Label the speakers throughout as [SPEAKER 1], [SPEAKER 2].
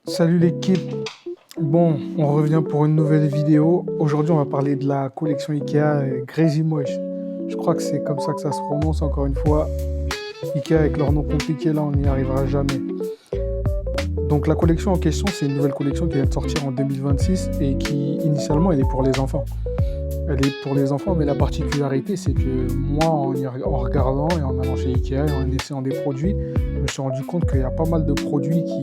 [SPEAKER 1] Salut l'équipe, bon on revient pour une nouvelle vidéo. Aujourd'hui on va parler de la collection Ikea Crazy Moche. Je crois que c'est comme ça que ça se prononce encore une fois. Ikea avec leur nom compliqué là on n'y arrivera jamais. Donc la collection en question c'est une nouvelle collection qui vient de sortir en 2026 et qui initialement elle est pour les enfants. Elle est pour les enfants mais la particularité c'est que moi en regardant et en allant chez Ikea et en essayant des produits, je me suis rendu compte qu'il y a pas mal de produits qui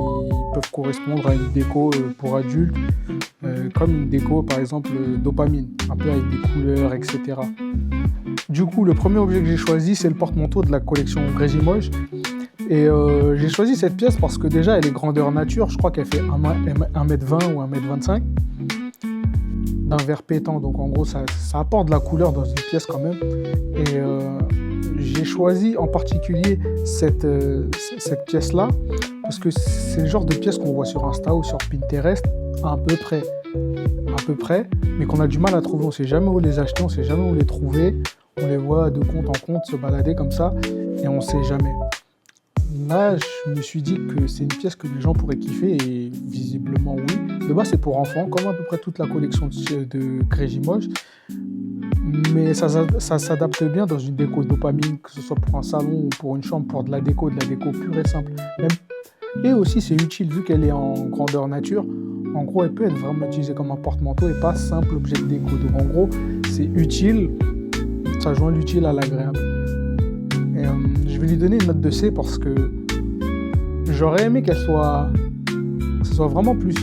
[SPEAKER 1] peuvent correspondre à une déco pour adultes, comme une déco par exemple dopamine, un peu avec des couleurs, etc. Du coup, le premier objet que j'ai choisi, c'est le porte-manteau de la collection Crazy Moche. Et j'ai choisi cette pièce parce que déjà, elle est grandeur nature. Je crois qu'elle fait 1m20 ou 1m25 d'un vert pétant. Donc en gros, ça apporte de la couleur dans une pièce quand même. Et j'ai choisi en particulier cette pièce-là parce que c'est le genre de pièce qu'on voit sur Insta ou sur Pinterest à peu près, mais qu'on a du mal à trouver. On ne sait jamais où les acheter, on ne sait jamais où les trouver. On les voit de compte en compte se balader comme ça et on ne sait jamais. Là, je me suis dit que c'est une pièce que les gens pourraient kiffer et visiblement oui. De base, c'est pour enfants, comme à peu près toute la collection de Crazy Moche. Mais ça s'adapte bien dans une déco dopamine, que ce soit pour un salon ou pour une chambre, pour de la déco pure et simple. Et aussi, c'est utile vu qu'elle est en grandeur nature. En gros, elle peut être vraiment utilisée comme un porte-manteau et pas simple objet de déco. Donc en gros, c'est utile, ça joint l'utile à l'agréable. Et je vais lui donner une note de C parce que j'aurais aimé que ce soit vraiment plus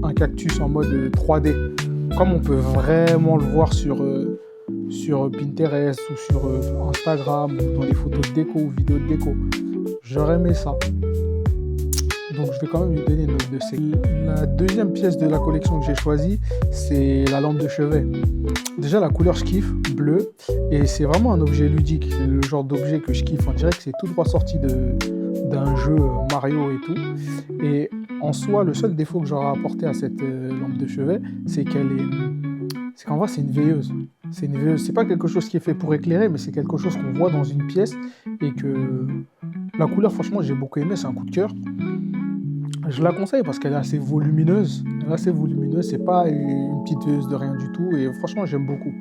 [SPEAKER 1] un cactus en mode 3D, comme on peut vraiment le voir sur Pinterest ou sur Instagram ou dans les photos de déco ou vidéos de déco. J'aurais aimé ça. Donc je vais quand même lui donner une note de C. La deuxième pièce de la collection que j'ai choisie, c'est la lampe de chevet. Déjà la couleur je kiffe, bleu, et c'est vraiment un objet ludique. C'est le genre d'objet que je kiffe. On dirait que c'est tout droit sorti d'un jeu Mario et tout. Et en soi, le seul défaut que j'aurais apporté à cette lampe de chevet, c'est qu'en vrai c'est une veilleuse. C'est une veilleuse. C'est pas quelque chose qui est fait pour éclairer, mais c'est quelque chose qu'on voit dans une pièce et que la couleur, franchement, j'ai beaucoup aimé. C'est un coup de cœur. Je la conseille parce qu'elle est assez volumineuse. C'est pas une petite veilleuse de rien du tout. Et franchement, j'aime beaucoup.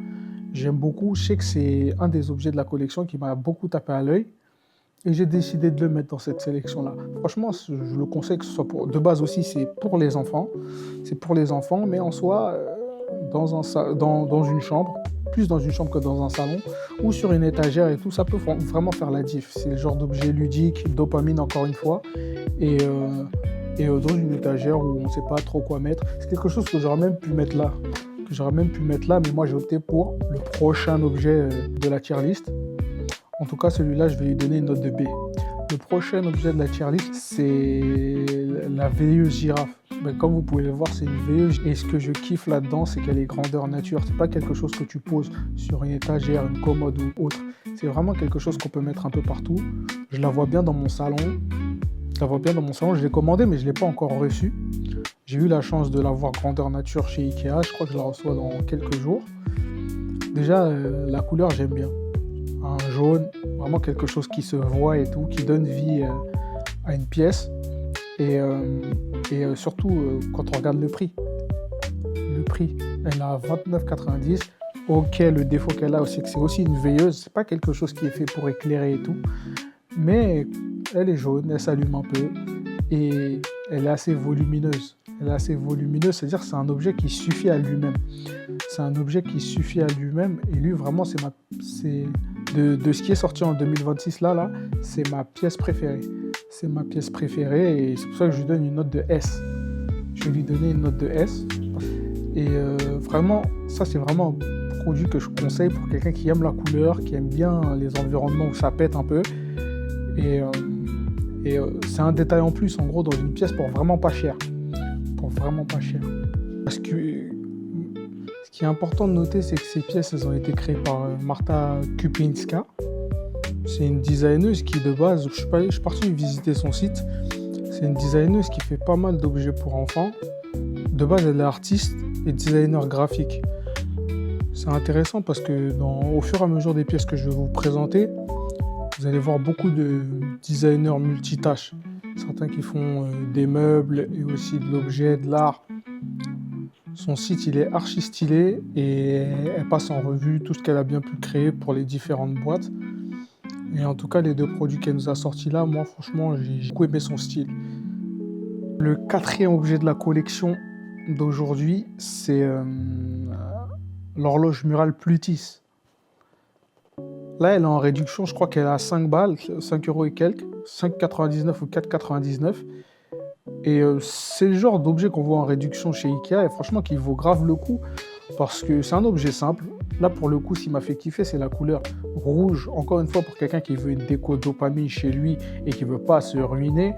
[SPEAKER 1] J'aime beaucoup. Je sais que c'est un des objets de la collection qui m'a beaucoup tapé à l'œil. Et j'ai décidé de le mettre dans cette sélection-là. Franchement, je le conseille que ce soit pour... De base aussi, c'est pour les enfants. C'est pour les enfants, mais en soi, dans une chambre, plus dans une chambre que dans un salon, ou sur une étagère et tout, ça peut vraiment faire la diff. C'est le genre d'objet ludique, dopamine encore une fois. Et dans une étagère où on ne sait pas trop quoi mettre. C'est quelque chose que j'aurais même pu mettre là. Mais moi j'ai opté pour le prochain objet de la tier list. En tout cas, celui-là, je vais lui donner une note de B. Le prochain objet de la tier list, c'est la veilleuse girafe. Ben, comme vous pouvez le voir, c'est une veilleuse. Et ce que je kiffe là-dedans, c'est qu'elle est grandeur nature. C'est pas quelque chose que tu poses sur une étagère, une commode ou autre. C'est vraiment quelque chose qu'on peut mettre un peu partout. Je la vois bien dans mon salon. Je l'ai commandé, mais je ne l'ai pas encore reçu. J'ai eu la chance de l'avoir grandeur nature chez Ikea. Je crois que je la reçois dans quelques jours. Déjà, la couleur, j'aime bien. Un jaune, vraiment quelque chose qui se voit et tout, qui donne vie à une pièce. Et surtout, quand on regarde le prix. Le prix, elle a 29,90 €. Ok, le défaut qu'elle a, c'est que c'est aussi une veilleuse. C'est pas quelque chose qui est fait pour éclairer et tout. Mais elle est jaune, elle s'allume un peu et elle est assez volumineuse. C'est-à-dire que c'est un objet qui suffit à lui-même. Et lui, vraiment, de ce qui est sorti en 2026 là, c'est ma pièce préférée. Et c'est pour ça que je lui donne une note de S. Et vraiment, ça c'est vraiment un produit que je conseille pour quelqu'un qui aime la couleur, qui aime bien les environnements où ça pète un peu. Et c'est un détail en plus, en gros, dans une pièce pour vraiment pas cher. Parce que ce qui est important de noter, c'est que ces pièces, elles ont été créées par Marta Kupinska. C'est une designeuse qui, de base, je suis parti visiter son site. C'est une designeuse qui fait pas mal d'objets pour enfants. De base, elle est artiste et designer graphique. C'est intéressant parce que au fur et à mesure des pièces que je vais vous présenter, vous allez voir beaucoup de designers multitâches. certains qui font des meubles et aussi de l'objet, de l'art. Son site, il est archi stylé et elle passe en revue tout ce qu'elle a bien pu créer pour les différentes boîtes. Et en tout cas, les 2 produits qu'elle nous a sortis là, moi, franchement, j'ai beaucoup aimé son style. Le 4e objet de la collection d'aujourd'hui, c'est l'horloge murale Plutis. Là, elle est en réduction, je crois qu'elle est à 5 balles, 5 euros et quelques, 5,99 ou 4,99. Et c'est le genre d'objet qu'on voit en réduction chez Ikea et franchement qui vaut grave le coup parce que c'est un objet simple. Là, pour le coup, ce qui m'a fait kiffer, c'est la couleur rouge. Encore une fois, pour quelqu'un qui veut une déco dopamine chez lui et qui veut pas se ruiner,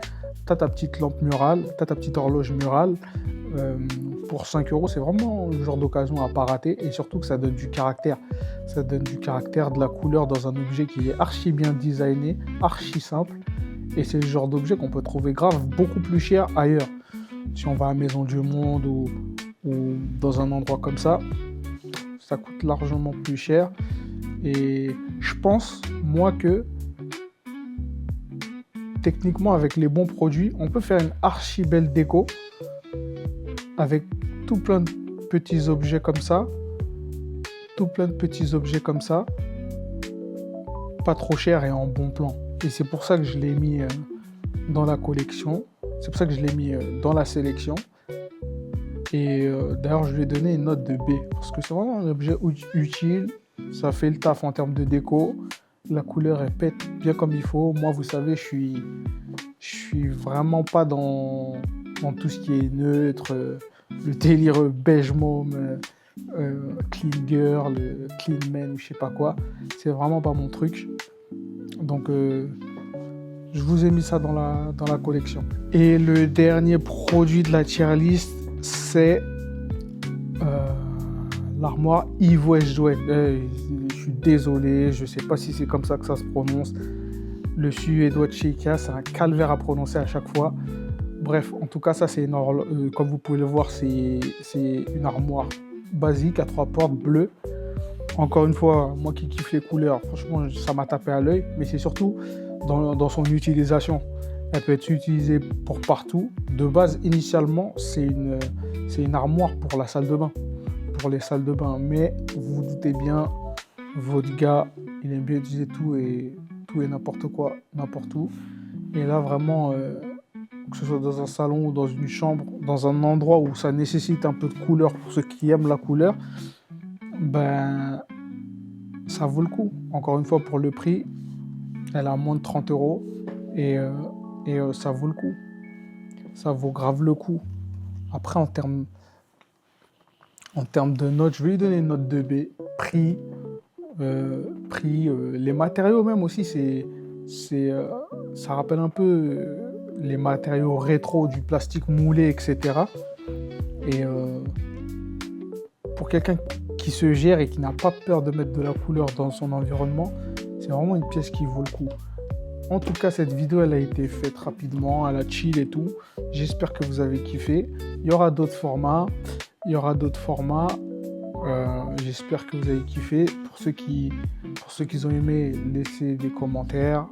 [SPEAKER 1] t'as ta petite lampe murale, t'as ta petite horloge murale. Pour 5 euros, c'est vraiment le genre d'occasion à pas rater et surtout que ça donne du caractère. Ça donne du caractère, de la couleur dans un objet qui est archi bien designé, archi simple. Et c'est le genre d'objet qu'on peut trouver grave beaucoup plus cher ailleurs. Si on va à Maison du Monde ou dans un endroit comme ça coûte largement plus cher. Et je pense, moi, que techniquement, avec les bons produits, on peut faire une archi belle déco avec tout plein de petits objets comme ça. Pas trop cher et en bon plan. Et c'est pour ça que je l'ai mis dans la collection. C'est pour ça que je l'ai mis dans la sélection. Et d'ailleurs, je lui ai donné une note de B. Parce que c'est vraiment un objet utile. Ça fait le taf en termes de déco. La couleur, elle pète bien comme il faut. Moi, vous savez, je suis vraiment pas dans tout ce qui est neutre. Le délire beige môme, clean girl, clean man ou je sais pas quoi. C'est vraiment pas mon truc. Donc, je vous ai mis ça dans la collection. Et le dernier produit de la tier list, c'est l'armoire Yves Westjoy. Je suis désolé, je sais pas si c'est comme ça que ça se prononce. Le suédois de chez Ikea, c'est un calvaire à prononcer à chaque fois. Bref, en tout cas, ça c'est comme vous pouvez le voir, c'est une armoire basique à 3 portes bleues. Encore une fois, moi qui kiffe les couleurs, franchement, ça m'a tapé à l'œil. Mais c'est surtout dans son utilisation. Elle peut être utilisée pour partout. De base, initialement, c'est une armoire pour la salle de bain. Pour les salles de bain. Mais vous vous doutez bien, votre gars, il aime bien utiliser tout et n'importe quoi, n'importe où. Et là, vraiment, que ce soit dans un salon ou dans une chambre, dans un endroit où ça nécessite un peu de couleur pour ceux qui aiment la couleur, ben, ça vaut le coup. Encore une fois, pour le prix, elle a moins de 30 euros et ça vaut le coup. Ça vaut grave le coup. Après, en termes de notes, je vais lui donner une note de B. Prix, les matériaux même aussi, ça rappelle un peu les matériaux rétro, du plastique moulé, etc. Et pour quelqu'un qui se gère et qui n'a pas peur de mettre de la couleur dans son environnement, c'est vraiment une pièce qui vaut le coup. En tout cas, cette vidéo, elle a été faite rapidement, elle a chill et tout. J'espère que vous avez kiffé. Il y aura d'autres formats. J'espère que vous avez kiffé. Pour ceux qui ont aimé, laissez des commentaires.